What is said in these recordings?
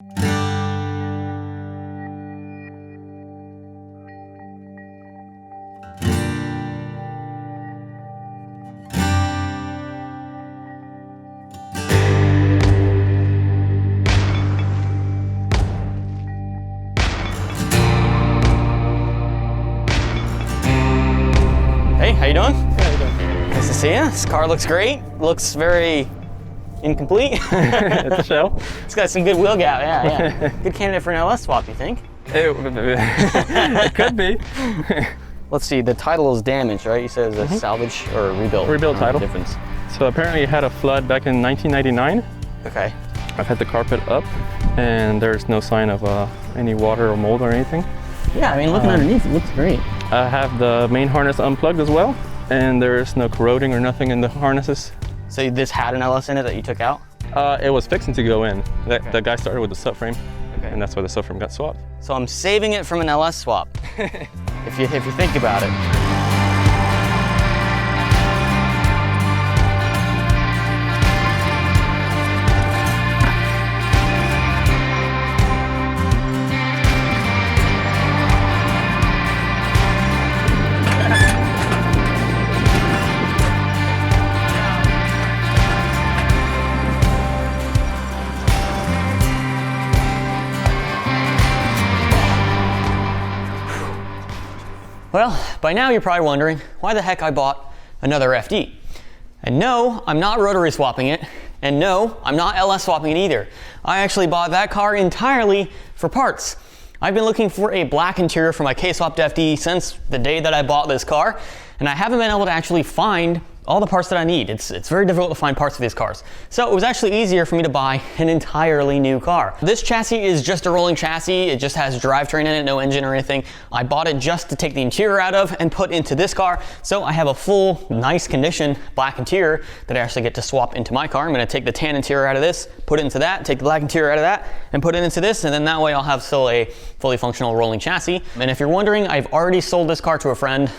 Hey, how you doing? How you doing? Nice to see you. This car looks great. Looks very incomplete. It's a shell. It's got some good wheel gap, yeah. Good candidate for an LS swap, you think? It could be. Let's see, the title is damaged, right? You said it's a salvage or a rebuild? Rebuild title. Difference. So apparently it had a flood back in 1999. Okay. I've had the carpet up and there's no sign of any water or mold or anything. Yeah, I mean, looking underneath, it looks great. I have the main harness unplugged as well, and there's no corroding or nothing in the harnesses. So this had an LS in it that you took out? It was fixing to go in. The guy started with the subframe, and that's why the subframe got swapped. So I'm saving it from an LS swap, if you think about it. Well, by now you're probably wondering why the heck I bought another FD. And no, I'm not rotary swapping it, and no, I'm not LS swapping it either. I actually bought that car entirely for parts. I've been looking for a black interior for my K-swapped FD since the day that I bought this car, and I haven't been able to actually find all the parts that I need. It's very difficult to find parts for these cars. So it was actually easier for me to buy an entirely new car. This chassis is just a rolling chassis. It just has drivetrain in it, no engine or anything. I bought it just to take the interior out of and put into this car. So I have a full, nice condition black interior that I actually get to swap into my car. I'm gonna take the tan interior out of this, put it into that, take the black interior out of that, and put it into this, and then that way I'll have still a fully functional rolling chassis. And if you're wondering, I've already sold this car to a friend,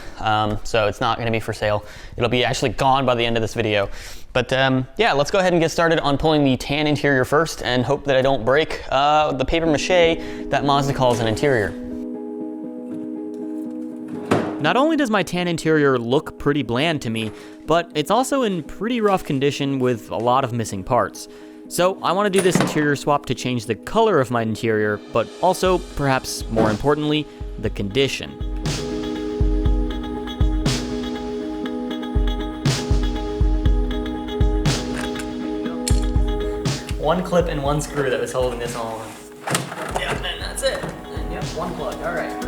so it's not gonna be for sale. It'll be actually gone by the end of this video. But yeah, let's go ahead and get started on pulling the tan interior first and hope that I don't break the paper mache that Mazda calls an interior. Not only does my tan interior look pretty bland to me, but it's also in pretty rough condition with a lot of missing parts. So I want to do this interior swap to change the color of my interior, but also, perhaps more importantly, the condition. One clip and one screw that was holding this on. Yep, and that's it. And yep, one plug, all right.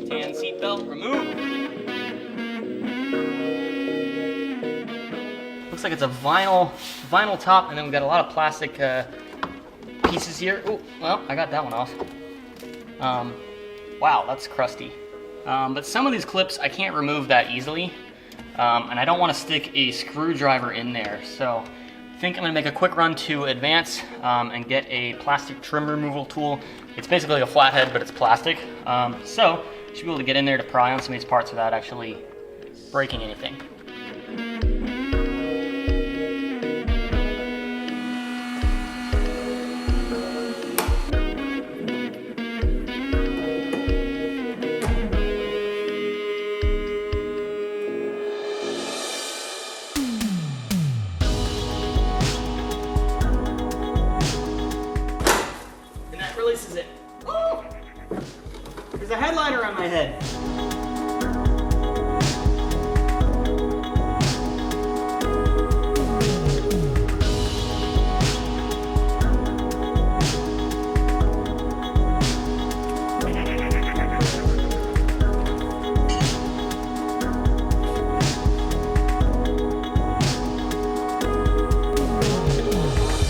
Tan seatbelt removed. Looks like it's a vinyl top, and then we've got a lot of plastic pieces here. Oh, well, I got that one off. Wow, that's crusty. But some of these clips I can't remove that easily, and I don't want to stick a screwdriver in there. So I think I'm gonna make a quick run to Advance and get a plastic trim removal tool. It's basically like a flathead, but it's plastic. So you should be able to get in there to pry on some of these parts without actually breaking anything. Releases it. Oh! There's a headliner on my head.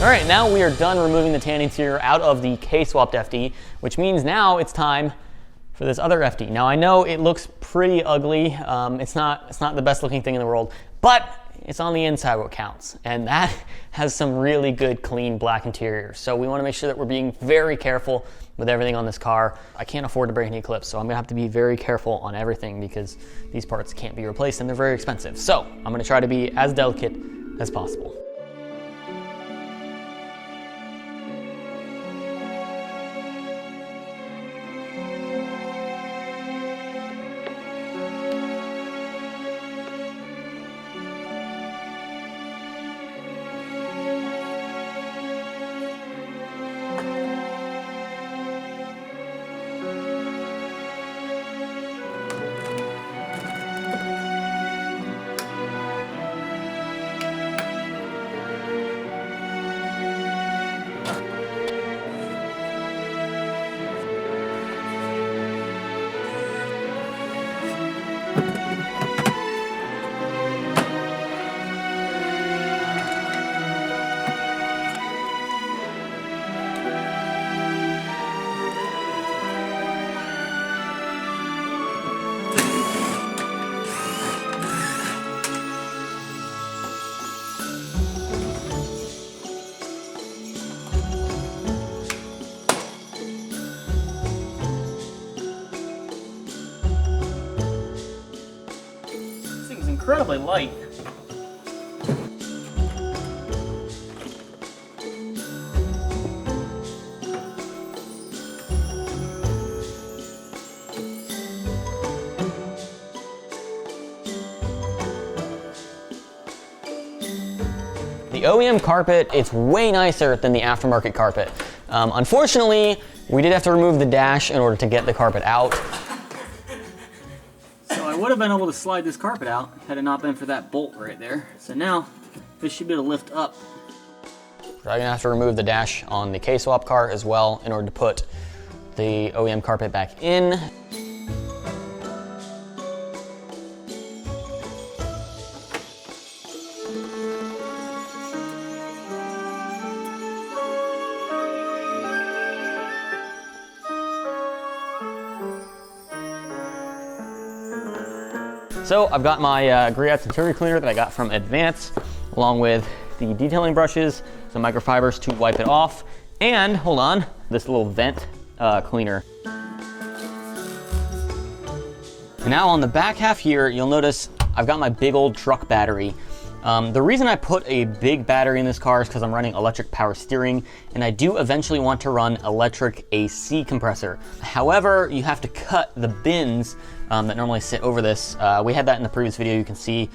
All right, now we are done removing the tan interior out of the K-swapped FD, which means now it's time for this other FD. Now I know it looks pretty ugly. It's not the best looking thing in the world, but it's on the inside what counts. And that has some really good, clean black interior. So we wanna make sure that we're being very careful with everything on this car. I can't afford to break any clips, so I'm gonna have to be very careful on everything because these parts can't be replaced and they're very expensive. So I'm gonna try to be as delicate as possible. Incredibly light. The OEM carpet, it's way nicer than the aftermarket carpet. Unfortunately, we did have to remove the dash in order to get the carpet out. So I would have been able to slide this carpet out had it not been for that bolt right there. So now this should be able to lift up. We're gonna have to remove the dash on the K-swap car as well in order to put the OEM carpet back in. So I've got my Griot's interior cleaner that I got from Advance, along with the detailing brushes, some microfibers to wipe it off, and hold on, this little vent cleaner. And now on the back half here, you'll notice I've got my big old truck battery. The reason I put a big battery in this car is because I'm running electric power steering, and I do eventually want to run electric AC compressor. However, you have to cut the bins that normally sit over this. We had that in the previous video, you can see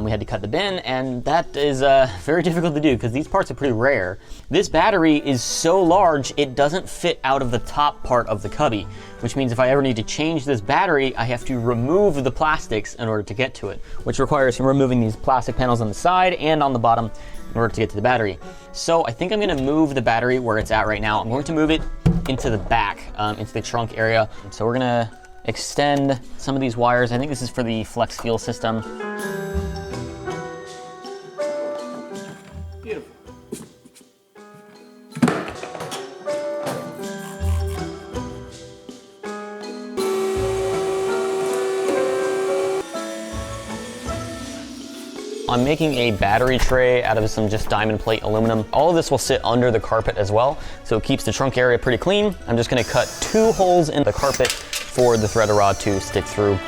we had to cut the bin, and that is very difficult to do because these parts are pretty rare. This battery is so large, it doesn't fit out of the top part of the cubby, which means if I ever need to change this battery, I have to remove the plastics in order to get to it, which requires removing these plastic panels on the side and on the bottom in order to get to the battery. So I think I'm gonna move the battery where it's at right now. I'm going to move it into the back, into the trunk area. So we're gonna extend some of these wires. I think this is for the flex fuel system. Beautiful. I'm making a battery tray out of some just diamond plate aluminum. All of this will sit under the carpet as well, so it keeps the trunk area pretty clean. I'm just gonna cut 2 holes in the carpet for the threaded rod to stick through.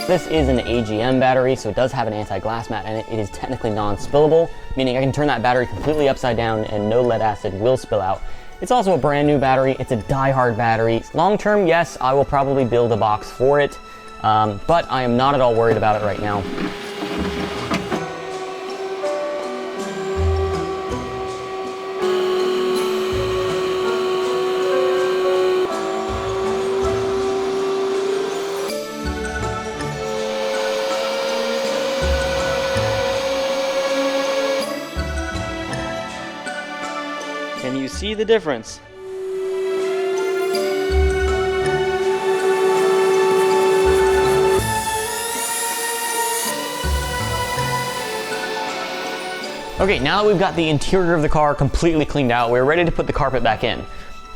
This is an AGM battery, so it does have an anti-glass mat in it. It is technically non-spillable, meaning I can turn that battery completely upside down and no lead acid will spill out. It's also a brand new battery. It's a die-hard battery. Long term, yes, I will probably build a box for it, but I am not at all worried about it right now. Can you see the difference? Okay, now that we've got the interior of the car completely cleaned out, we're ready to put the carpet back in.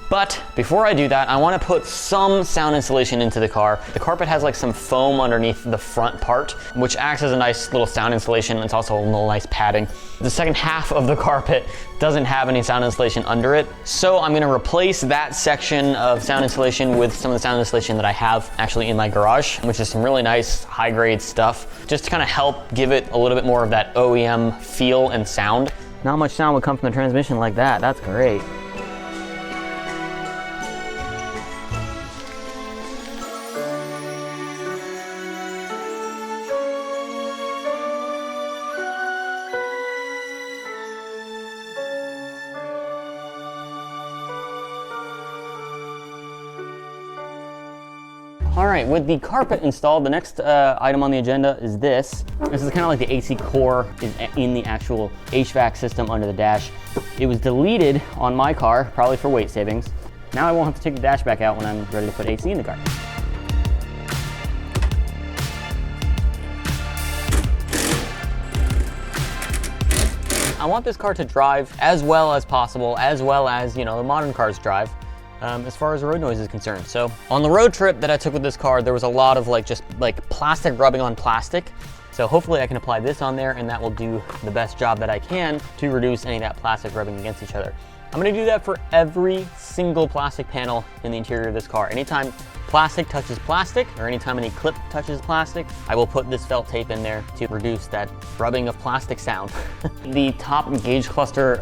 But before I do that, I want to put some sound insulation into the car. The carpet has like some foam underneath the front part, which acts as a nice little sound insulation. It's also a little nice padding. The second half of the carpet doesn't have any sound insulation under it. So I'm gonna replace that section of sound insulation with some of the sound insulation that I have actually in my garage, which is some really nice high grade stuff, just to kind of help give it a little bit more of that OEM feel and sound. Not much sound would come from the transmission like that. That's great. All right, with the carpet installed, the next item on the agenda is this. This is kind of like the AC core is in the actual HVAC system under the dash. It was deleted on my car, probably for weight savings. Now I won't have to take the dash back out when I'm ready to put AC in the car. I want this car to drive as well as possible, as well as, you know, the modern cars drive. As far as road noise is concerned. So on the road trip that I took with this car, there was a lot of just plastic rubbing on plastic. So hopefully I can apply this on there and that will do the best job that I can to reduce any of that plastic rubbing against each other. I'm gonna do that for every single plastic panel in the interior of this car. Anytime plastic touches plastic, or anytime any clip touches plastic, I will put this felt tape in there to reduce that rubbing of plastic sound. The top gauge cluster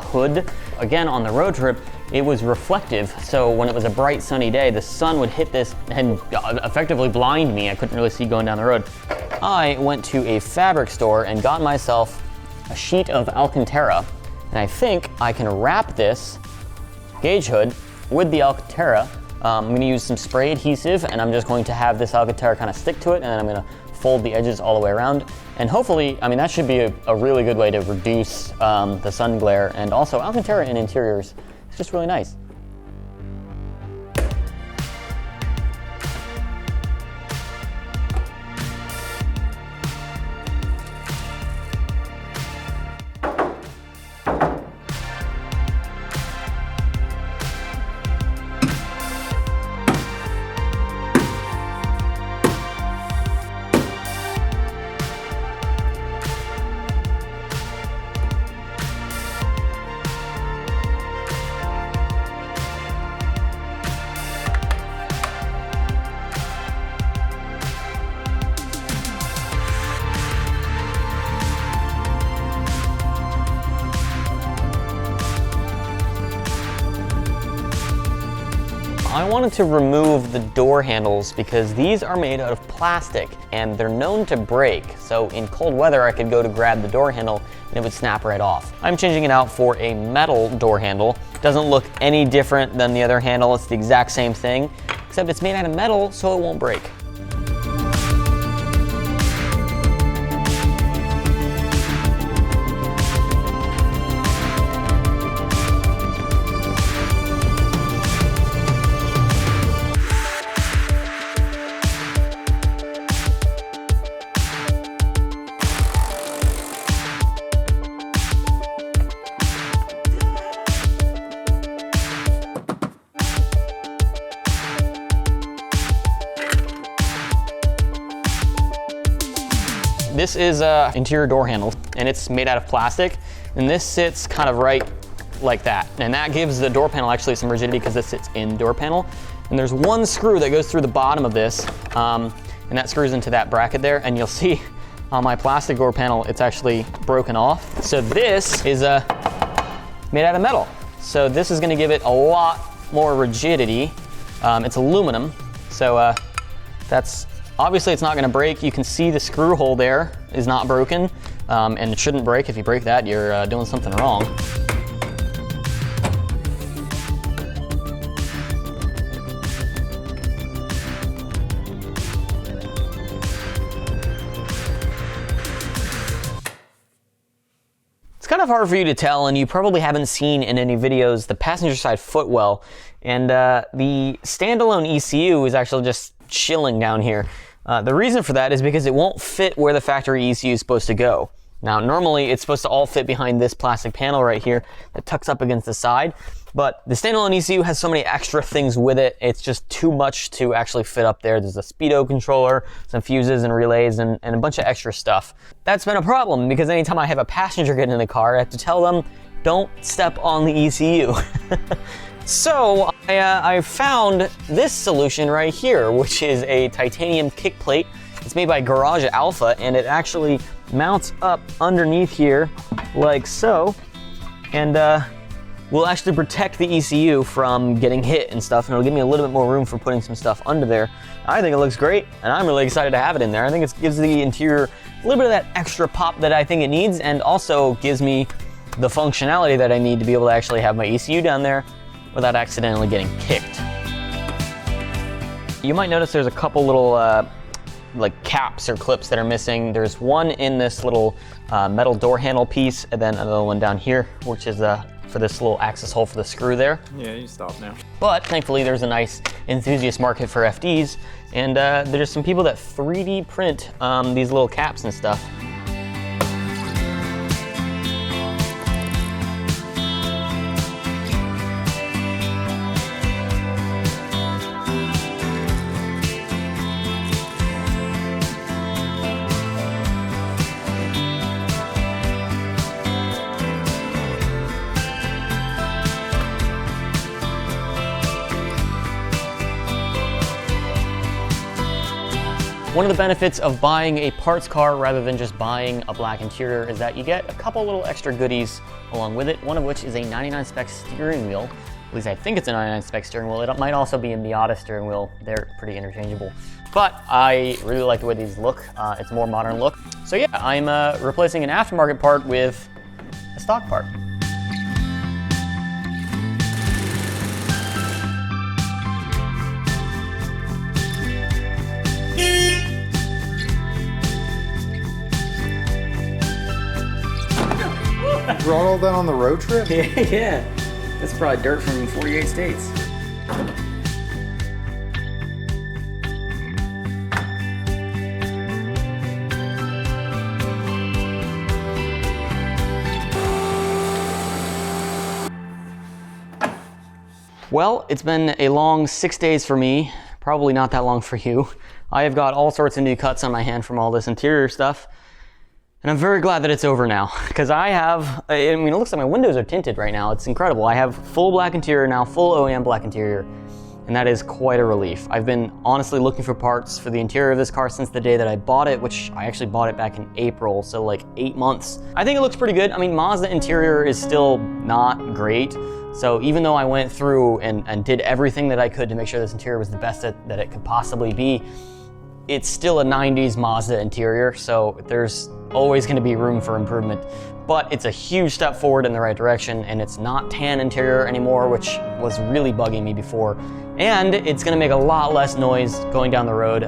hood, again on the road trip, it was reflective, so when it was a bright sunny day, the sun would hit this and effectively blind me. I couldn't really see going down the road. I went to a fabric store and got myself a sheet of Alcantara, and I think I can wrap this gauge hood with the Alcantara. I'm gonna use some spray adhesive, and I'm just going to have this Alcantara kind of stick to it, and then I'm gonna fold the edges all the way around. And hopefully, I mean, that should be a really good way to reduce the sun glare, and also Alcantara in interiors. It's just really nice. I wanted to remove the door handles because these are made out of plastic and they're known to break. So in cold weather, I could go to grab the door handle and it would snap right off. I'm changing it out for a metal door handle. It doesn't look any different than the other handle. It's the exact same thing, except it's made out of metal so it won't break. This is interior door handle, and it's made out of plastic, and this sits kind of right like that. And that gives the door panel actually some rigidity because this sits in door panel. And there's one screw that goes through the bottom of this, and that screws into that bracket there, and you'll see on my plastic door panel, it's actually broken off. So this is made out of metal. So this is gonna give it a lot more rigidity. It's aluminum, so that's, obviously it's not gonna break. You can see the screw hole there is not broken, and it shouldn't break. If you break that, you're doing something wrong. It's kind of hard for you to tell, and you probably haven't seen in any videos the passenger side footwell, and the standalone ECU is actually just chilling down here. The reason for that is because it won't fit where the factory ECU is supposed to go. Now, normally it's supposed to all fit behind this plastic panel right here that tucks up against the side, but the standalone ECU has so many extra things with it, it's just too much to actually fit up there. There's a speedo controller, some fuses and relays, and a bunch of extra stuff. That's been a problem because anytime I have a passenger get in the car, I have to tell them, don't step on the ECU. So I found this solution right here, which is a titanium kick plate. It's made by Garage Alpha, and it actually mounts up underneath here like so, and will actually protect the ECU from getting hit and stuff, and it'll give me a little bit more room for putting some stuff under there. I think it looks great, and I'm really excited to have it in there. I think it gives the interior a little bit of that extra pop that I think it needs, and also gives me the functionality that I need to be able to actually have my ECU down there without accidentally getting kicked. You might notice there's a couple little like caps or clips that are missing. There's one in this little metal door handle piece, and then another one down here, which is for this little access hole for the screw there. Yeah, you stop now. But thankfully there's a nice enthusiast market for FDs, and there's some people that 3D print these little caps and stuff. One of the benefits of buying a parts car rather than just buying a black interior is that you get a couple little extra goodies along with it, one of which is a 99 spec steering wheel. At least I think it's a 99 spec steering wheel. It might also be a Miata steering wheel. They're pretty interchangeable. But I really like the way these look. It's a more modern look. So yeah, I'm replacing an aftermarket part with a stock part. Brought all that on the road trip? Yeah, that's probably dirt from 48 states. Well, it's been a long 6 days for me, probably not that long for you. I have got all sorts of new cuts on my hand from all this interior stuff. And I'm very glad that it's over now, because I mean, it looks like my windows are tinted right now. It's incredible. I have full black interior now, full OEM black interior, and that is quite a relief. I've been honestly looking for parts for the interior of this car since the day that I bought it, which I actually bought it back in April, so like 8 months. I think it looks pretty good. I mean, Mazda interior is still not great, so even though I went through and did everything that I could to make sure this interior was the best that it could possibly be, it's still a 90s Mazda interior, so there's always going to be room for improvement. But it's a huge step forward in the right direction, and it's not tan interior anymore, which was really bugging me before. And it's going to make a lot less noise going down the road,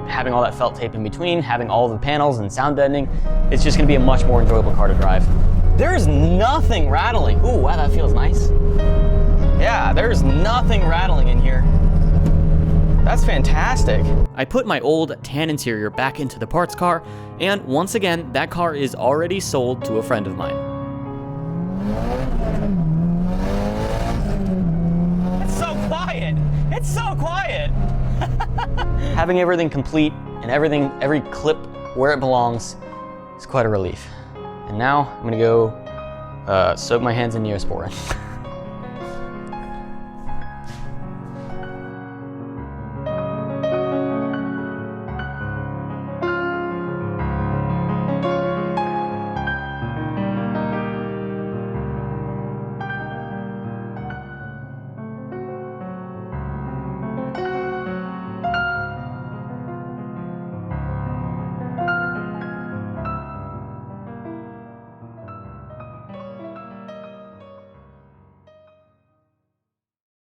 having all that felt tape in between, having all the panels and sound deadening. It's just going to be a much more enjoyable car to drive. There's nothing rattling. Ooh, wow, that feels nice. Yeah, there's nothing rattling in here. That's fantastic. I put my old tan interior back into the parts car, and once again, that car is already sold to a friend of mine. It's so quiet. It's so quiet. Having everything complete and every clip where it belongs is quite a relief. And now I'm gonna go soak my hands in Neosporin.